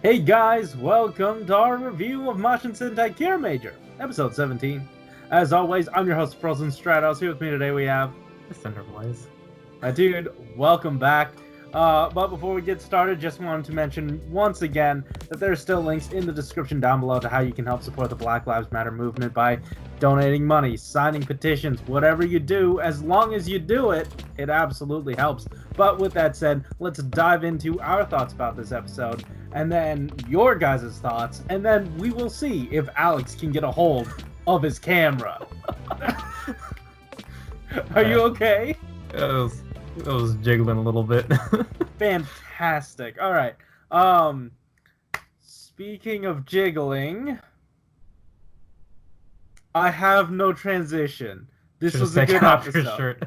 Hey guys, welcome to our review of Mashin Sentai Kiramager, episode 17. As always, I'm your host, Frozen Stratos. Here with me today we have... Cinder Blaze. My dude, welcome back. But before we get started, just wanted to mention once again that there are still links in the description down below to how you can help support the Black Lives Matter movement by donating money, signing petitions, whatever you do, as long as you do it, it absolutely helps. But with that said, let's dive into our thoughts about this episode, and then your guys' thoughts, and then we will see if Alex can get a hold of his camera. Are you okay? It was jiggling a little bit. Fantastic. All right. Speaking of jiggling, I have no transition. This was a good episode.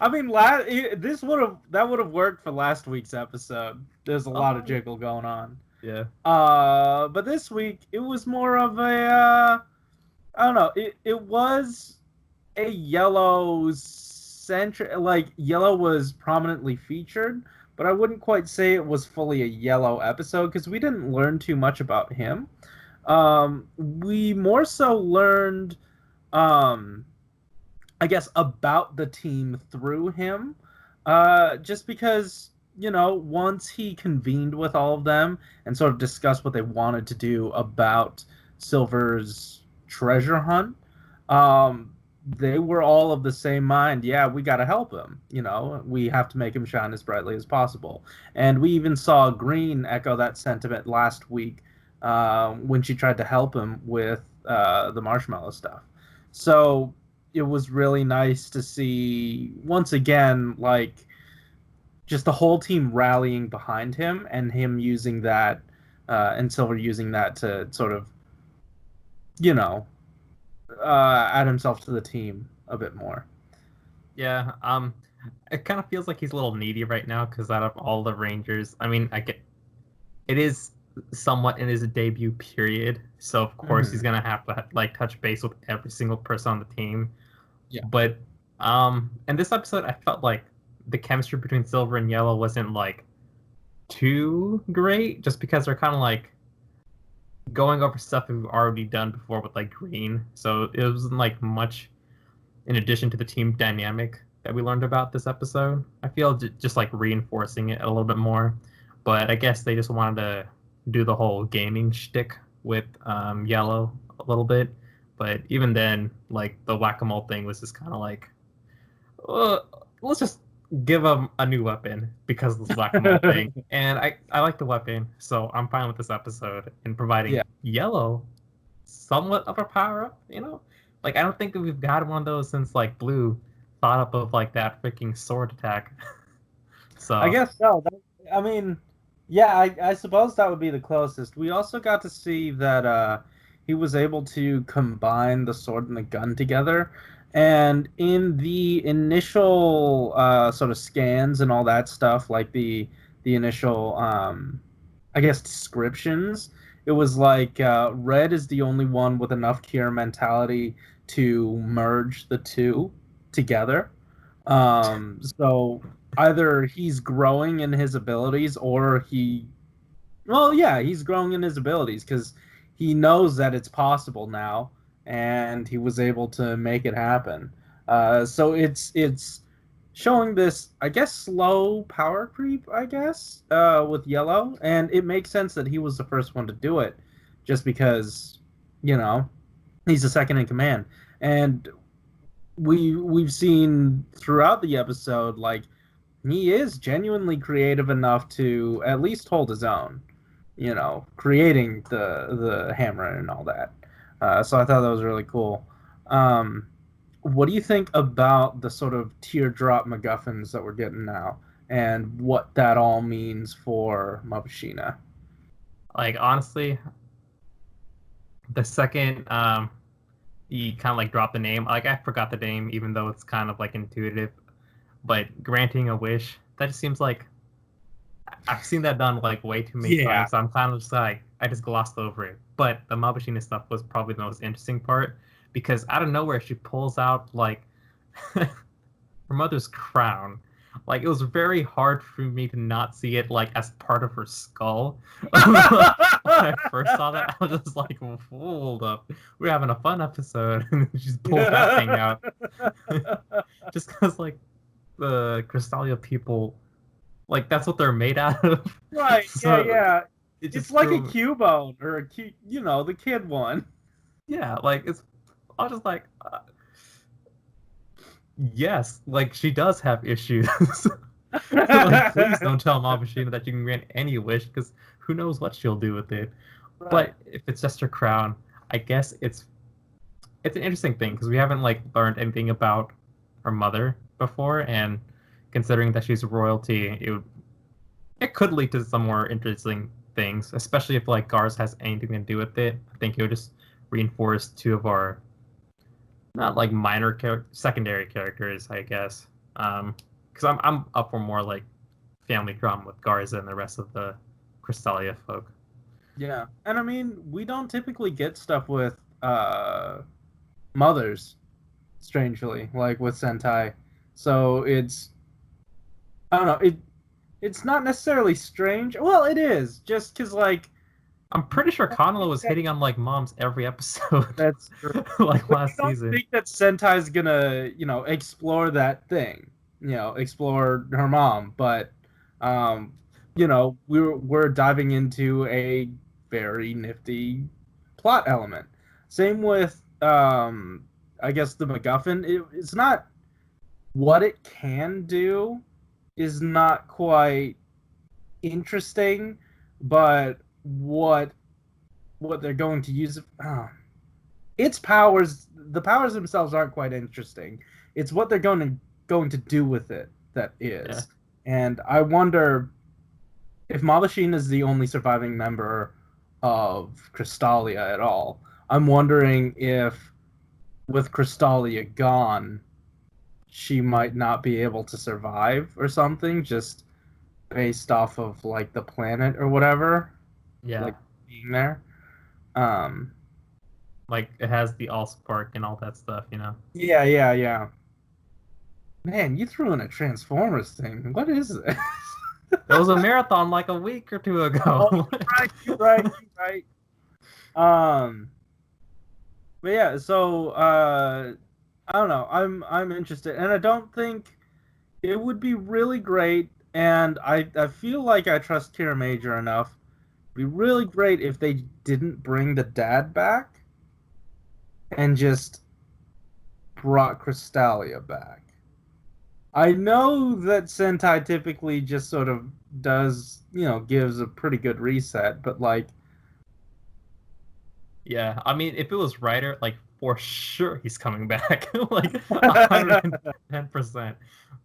I mean, that would have worked for last week's episode. There's a lot of jiggle going on. Yeah. But this week it was more of a I don't know. It was a yellow centric, like yellow was prominently featured, but I wouldn't quite say it was fully a yellow episode because we didn't learn too much about him. We more so learned, I guess, about the team through him, just because, you know, once he convened with all of them and sort of discussed what they wanted to do about Silver's treasure hunt, they were all of the same mind. Yeah, we got to help him. You know, we have to make him shine as brightly as possible. And we even saw Green echo that sentiment last week when she tried to help him with the marshmallow stuff. So it was really nice to see, once again, like, just the whole team rallying behind him and him using that, and Silver using that to sort of, you know, add himself to the team a bit more. Yeah, it kind of feels like he's a little needy right now because out of all the Rangers, I mean, it is somewhat in his debut period, so of course he's gonna have to like touch base with every single person on the team. Yeah. But in this episode, I felt like the chemistry between Silver and Yellow wasn't like too great, just because they're kind of like going over stuff we've already done before with like Green, so it wasn't like much in addition to the team dynamic that we learned about this episode. I feel just like reinforcing it a little bit more, but I guess they just wanted to do the whole gaming shtick with Yellow a little bit. But even then, like the whack-a-mole thing was just kind of like, let's just give him a new weapon because of this whack-a-mole thing. And I like the weapon, so I'm fine with this episode in providing Yellow somewhat of a power-up, you know? Like, I don't think we've got one of those since, like, Blue thought up of, like, that freaking sword attack. So I guess so. I mean, yeah, I suppose that would be the closest. We also got to see that he was able to combine the sword and the gun together. And in the initial sort of scans and all that stuff, like the initial, I guess, descriptions, it was like Red is the only one with enough Kira mentality to merge the two together. So either he's growing in his abilities or he's growing in his abilities because he knows that it's possible now, and he was able to make it happen. So it's showing this, I guess, slow power creep, I guess, with Yellow, and it makes sense that he was the first one to do it, just because, you know, he's the second in command. And we've seen throughout the episode, like, he is genuinely creative enough to at least hold his own, you know, creating the hammer and all that. So I thought that was really cool. What do you think about the sort of teardrop MacGuffins that we're getting now, and what that all means for Mabushina? like, honestly, the second you kind of like drop the name, like I forgot the name, even though it's kind of like intuitive, but granting a wish, that just seems like I've seen that done like way too many times. So I'm kind of just like, I just glossed over it. But the Mabushina stuff was probably the most interesting part because out of nowhere she pulls out like her mother's crown, Like it was very hard for me to not see it like as part of her skull. When I first saw that, I was just like, hold up, we're having a fun episode, and then she just pulled that thing out. Just because like the Crystalia people, like that's what they're made out of. Right, So yeah. it It's just like a threw, Cubone or the kid one. yeah, like it's. I was just like, yes, like she does have issues. Like, please don't tell Mabashina that you can grant any wish, because who knows what she'll do with it. Right. But if it's just her crown, I guess it's an interesting thing because we haven't like learned anything about her mother before, and considering that she's royalty, it could lead to some more interesting things, especially if like Garz has anything to do with it. I think it would just reinforce two of our not like secondary characters, I guess. Because I'm up for more like family drama with Garza and the rest of the Crystalia folk. Yeah. And I mean, we don't typically get stuff with mothers, strangely, like with Sentai. So it's I don't know, it's not necessarily strange. Well, it is, just cuz like I'm pretty sure Kanalo was hitting on like moms every episode, that's true. like But you last don't season. think that Sentai's gonna, explore that thing, explore her mom, but um, we're diving into a very nifty plot element. Same with I guess the MacGuffin. It's not what it can do is not quite interesting, but what they're going to use it. Its powers, the powers themselves aren't quite interesting. It's what they're going to do with it that Yeah. is. And I wonder if Mabashina is the only surviving member of Crystalia at all. I'm wondering if with Crystalia gone, she might not be able to survive or something, just based off of like the planet or whatever, Yeah. like being there. Um, Like it has the Allspark and all that stuff, you know. yeah. Man, you threw in a Transformers thing. What is this? It was a marathon like a week or two Oh, ago. you're right. Um, but yeah, so I don't know. I'm interested, and I don't think it would be really great. And I feel like I trust Kiramager enough. It'd be really great if they didn't bring the dad back and just brought Crystalia back. I know that Sentai typically just sort of does, gives a pretty good reset, but like, Yeah, I mean, if it was Ryder, like for sure he's coming back, like 110%.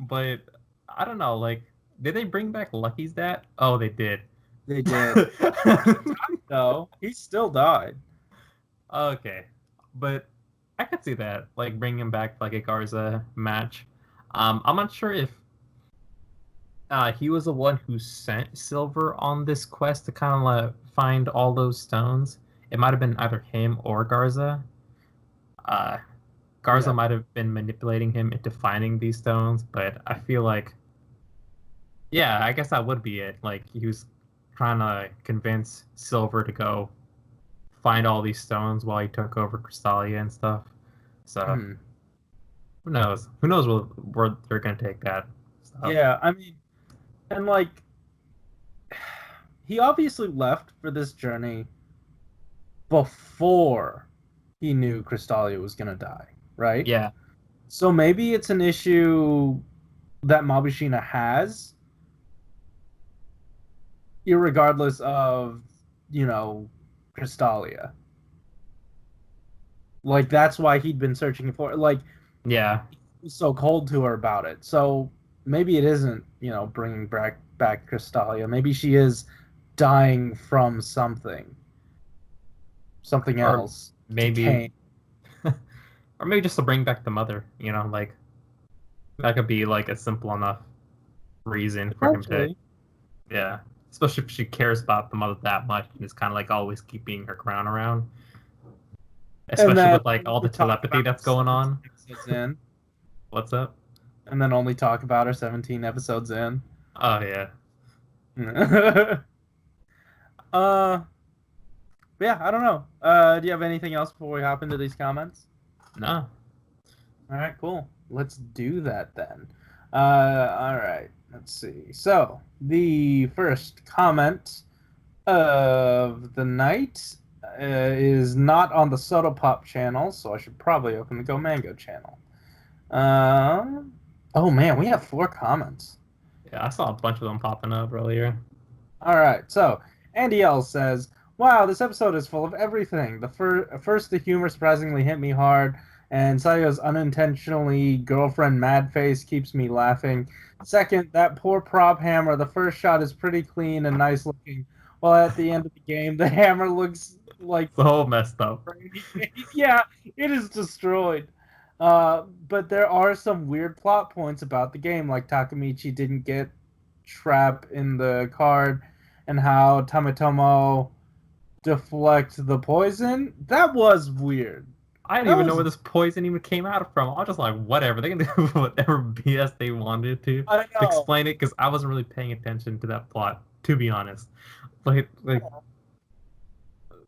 But I don't know, like, did they bring back Lucky's dad? Oh, they did. they did. No, he still died. Okay, but I could see that, like, bringing him back like a Garza match. I'm not sure if he was the one who sent Silver on this quest to kind of like find all those stones. It might have been either him or Garza. Uh, Garza Yeah. might have been manipulating him into finding these stones, but I feel like, yeah, I guess that would be it. Like he was trying to convince Silver to go find all these stones while he took over Crystalia and stuff. So Hmm. who knows? Who knows where they're gonna take that stuff? Yeah, I mean, and like, he obviously left for this journey before he knew Crystalia was gonna die, right? Yeah, So maybe it's an issue that Mabushina has, irregardless of, you know, Crystalia. Like that's why he'd been searching for it. Like yeah. he was so cold to her about it. So maybe it isn't, bringing back Crystalia. Maybe she is dying from something Or else, maybe, decaying. or maybe just to bring back the mother. You know, like that could be like a simple enough reason for him to, Potentially. yeah. Especially if she cares about the mother that much and is kind of like always keeping her crown around. And Especially then with like all the we talk telepathy about that's this going on. episodes in. What's up? and then only talk about her 17 episodes in. Oh yeah. uh, yeah, I don't know. Do you have anything else before we hop into these comments? No. All right, cool. Let's do that then. All right. Let's see. So the first comment of the night is not on the Soda Pop channel, so I should probably open the Go Mango channel. Oh man, we have 4 comments. Yeah, I saw a bunch of them popping up earlier. All right, so Andy L says, "Wow, this episode is full of everything. The first, the humor surprisingly hit me hard, and Sayo's unintentionally girlfriend mad face keeps me laughing. Second, that poor prop hammer. The first shot is pretty clean and nice looking, while at the end of the game, the hammer looks like It's all messed up. yeah, it is destroyed." But there are some weird plot points about the game, like Takamichi didn't get trap in the card, and how Tametomo deflect the poison. That was weird. I didn't even know where this poison even came out from. I was just like, whatever. They can do whatever BS they wanted to explain it, because I wasn't really paying attention to that plot, to be honest. Like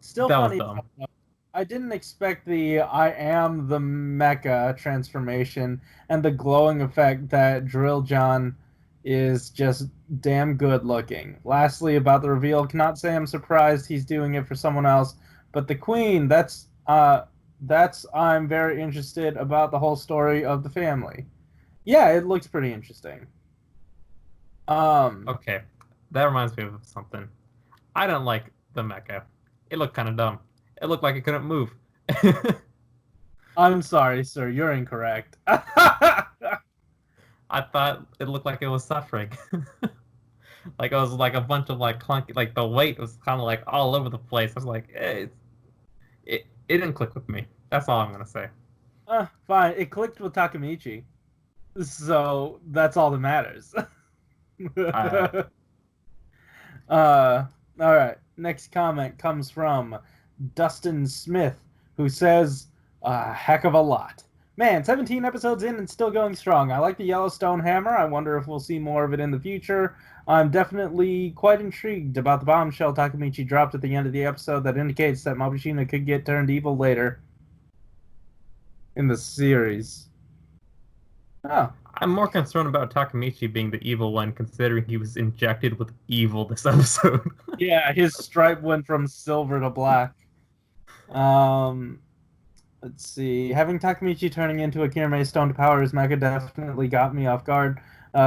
still that funny. was dumb. I didn't expect the I am the mecha transformation and the glowing effect that Drill John is just damn good looking. Lastly, about the reveal, cannot say I'm surprised he's doing it for someone else, but the Queen, that's I'm very interested about the whole story of the family. Yeah, it looks pretty interesting. Okay, that reminds me of something. I didn't like the mecha. It looked kind of dumb. It looked like it couldn't move. I'm sorry, sir. You're incorrect. I thought it looked like it was suffering. Like it was like a bunch of like clunky, like the weight was kind of like all over the place. I was like, it didn't click with me. That's all I'm gonna say. Fine. It clicked with Takamichi, so that's all that matters. All right. Next comment comes from Dustin Smith, who says, "A heck of a lot. Man, 17 episodes in and still going strong. I like the Yellowstone hammer. I wonder if we'll see more of it in the future. I'm definitely quite intrigued about the bombshell Takamichi dropped at the end of the episode that indicates that Mabushina could get turned evil later in the series." Oh. I'm more concerned about Takamichi being the evil one, considering he was injected with evil this episode. Yeah, his stripe went from silver to black. Let's see. Having Takamichi turning into a Kirame stone to power his mecha definitely got me off guard,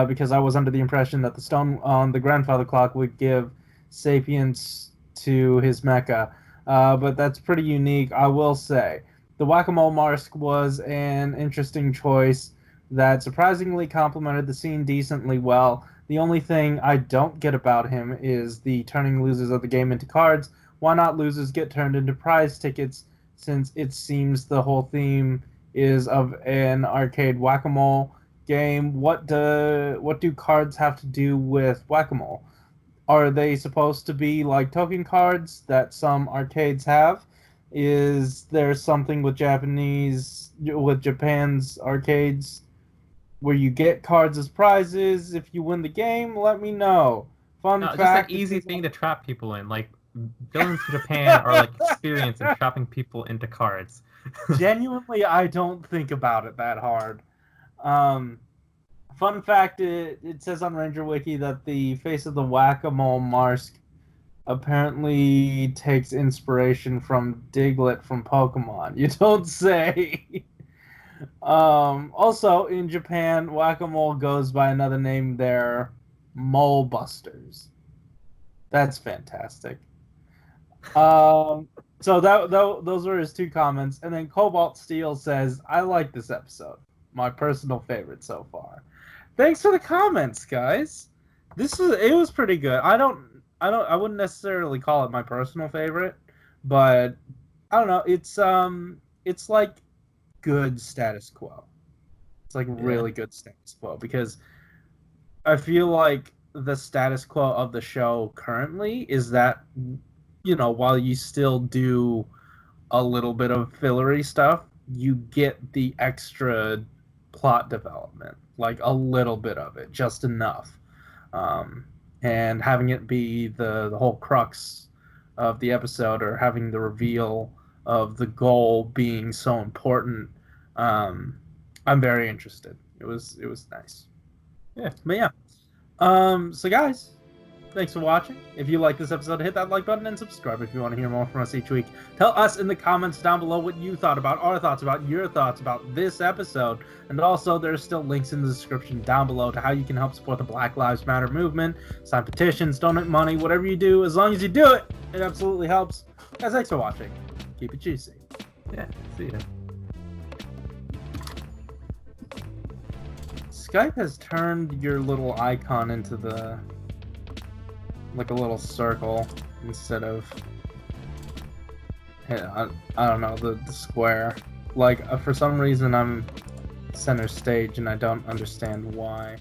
because I was under the impression that the stone on the grandfather clock would give sapience to his mecha. But that's pretty unique, I will say. The Whack-A-Mole Marsk was an interesting choice that surprisingly complemented the scene decently well. The only thing I don't get about him is the turning losers of the game into cards. Why not losers get turned into prize tickets, since it seems the whole theme is of an arcade whack-a-mole game? What do cards have to do with whack-a-mole? Are they supposed to be like token cards that some arcades have? Is there something with Japan's arcades where you get cards as prizes if you win the game? Let me know. Fun No, fact: just an easy thing to trap people in. Like villains in Japan are like experienced in trapping people into cards. Genuinely, I don't think about it that hard. Fun fact: it says on Ranger Wiki that the face of the Whack-A-Mole Marsk apparently takes inspiration from Diglett from Pokemon. You don't say. Also, in Japan, Whack-A-Mole goes by another name there, Mole Busters. That's fantastic. So those were his 2 comments, and then Cobalt Steel says, "I like this episode, my personal favorite so far." Thanks for the comments, guys. It was pretty good. I wouldn't necessarily call it my personal favorite, but I don't know. It's like good status quo. It's like really good status quo, because I feel like the status quo of the show currently is that, while you still do a little bit of fillery stuff, you get the extra plot development, like a little bit of it, just enough, and having it be the whole crux of the episode, or having the reveal of the goal being so important. I'm very interested. It was nice. Yeah. But yeah. So guys, thanks for watching. If you like this episode, hit that like button and subscribe if you want to hear more from us each week. Tell us in the comments down below what you thought about our thoughts about your thoughts about this episode. And also, there's still links in the description down below to how you can help support the Black Lives Matter movement, sign petitions, donate money, whatever you do, as long as you do it, it absolutely helps. Guys, thanks for watching. Keep it juicy. Yeah. See ya. Skype has turned your little icon into like a little circle instead of, I don't know, the square. Like, for some reason I'm center stage and I don't understand why.